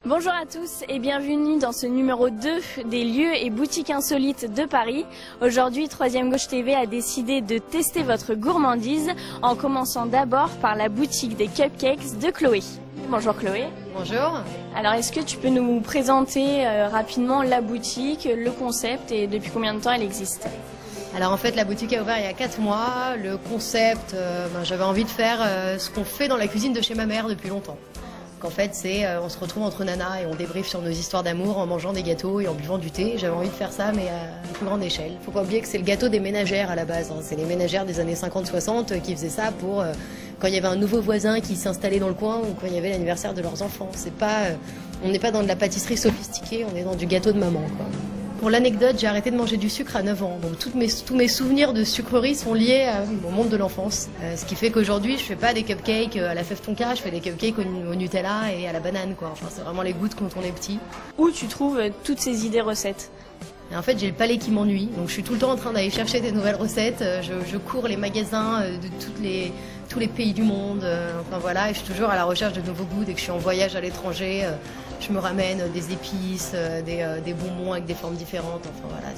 Bonjour à tous et bienvenue dans ce numéro 2 des lieux et boutiques insolites de Paris. Aujourd'hui, 3ème Gauche TV a décidé de tester votre gourmandise en commençant d'abord par la boutique des cupcakes de Chloé. Bonjour Chloé. Bonjour. Alors est-ce que tu peux nous présenter rapidement la boutique, le concept et depuis combien de temps elle existe? Alors en fait la boutique a ouvert il y a 4 mois. Le concept, j'avais envie de faire ce qu'on fait dans la cuisine de chez ma mère depuis longtemps. En fait, on se retrouve entre nanas et on débriefe sur nos histoires d'amour en mangeant des gâteaux et en buvant du thé. J'avais envie de faire ça, mais à une plus grande échelle. Faut pas oublier que c'est le gâteau des ménagères à la base. C'est les ménagères des années 50-60 qui faisaient ça pour quand il y avait un nouveau voisin qui s'installait dans le coin ou quand il y avait l'anniversaire de leurs enfants. On n'est pas dans de la pâtisserie sophistiquée, on est dans du gâteau de maman, quoi. Pour l'anecdote, j'ai arrêté de manger du sucre à 9 ans, donc tous mes souvenirs de sucreries sont liés au monde de l'enfance. Ce qui fait qu'aujourd'hui, je fais pas des cupcakes à la fève tonka, je fais des cupcakes au Nutella et à la banane, quoi. Enfin, c'est vraiment les goûts quand on est petit. Où tu trouves toutes ces idées recettes? Et en fait, j'ai le palais qui m'ennuie, donc je suis tout le temps en train d'aller chercher des nouvelles recettes. Je cours les magasins de tous les pays du monde. Enfin voilà, et je suis toujours à la recherche de nouveaux goûts. Dès que je suis en voyage à l'étranger, je me ramène des épices, des bonbons avec des formes différentes. Enfin voilà,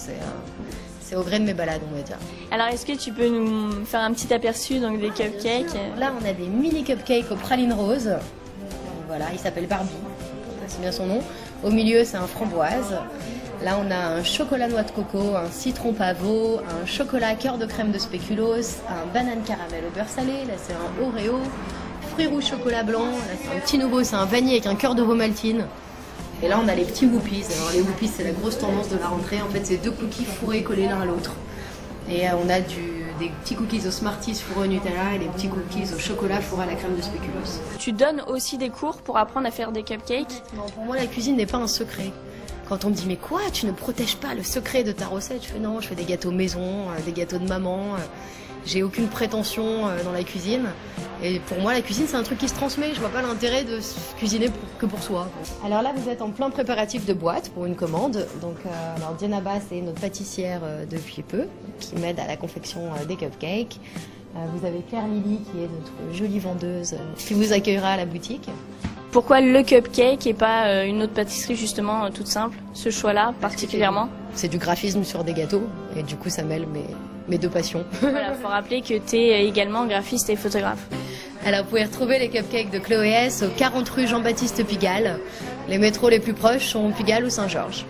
c'est au gré de mes balades, on va dire. Alors est-ce que tu peux nous faire un petit aperçu donc, des cupcakes? Là, on a des mini cupcakes aux pralines roses. Voilà, il s'appelle Barbie, c'est bien son nom. Au milieu, c'est un framboise. Là, on a un chocolat noix de coco, un citron pavot, un chocolat cœur de crème de spéculoos, un banane caramel au beurre salé. Là, c'est un Oreo, fruits rouges chocolat blanc. Là, c'est un petit nouveau, c'est un vanille avec un cœur d'ovomaltine. Et là, on a les petits Whoopies. Alors, les Whoopies, c'est la grosse tendance de la rentrée. En fait, c'est 2 cookies fourrés collés l'un à l'autre. Et on a des petits cookies au Smarties fourrés au Nutella et des petits cookies au chocolat fourrés à la crème de spéculoos. Tu donnes aussi des cours pour apprendre à faire des cupcakes? Non, pour moi, la cuisine n'est pas un secret. Quand on me dit mais quoi, tu ne protèges pas le secret de ta recette? Je fais non, je fais des gâteaux maison, des gâteaux de maman. J'ai aucune prétention dans la cuisine. Et pour moi, la cuisine, c'est un truc qui se transmet. Je vois pas l'intérêt de cuisiner que pour soi. Alors là, vous êtes en plein préparatif de boîte pour une commande. Donc, alors Diana Bass est notre pâtissière depuis peu, qui m'aide à la confection des cupcakes. Vous avez Claire Lily, qui est notre jolie vendeuse, qui vous accueillera à la boutique. Pourquoi le cupcake et pas une autre pâtisserie justement toute simple? Ce choix-là particulièrement? C'est du graphisme sur des gâteaux et du coup ça mêle mes deux passions. Voilà, faut rappeler que tu es également graphiste et photographe. Alors vous pouvez retrouver les cupcakes de Chloé S au 40 rue Jean-Baptiste Pigalle. Les métros les plus proches sont Pigalle ou Saint-Georges.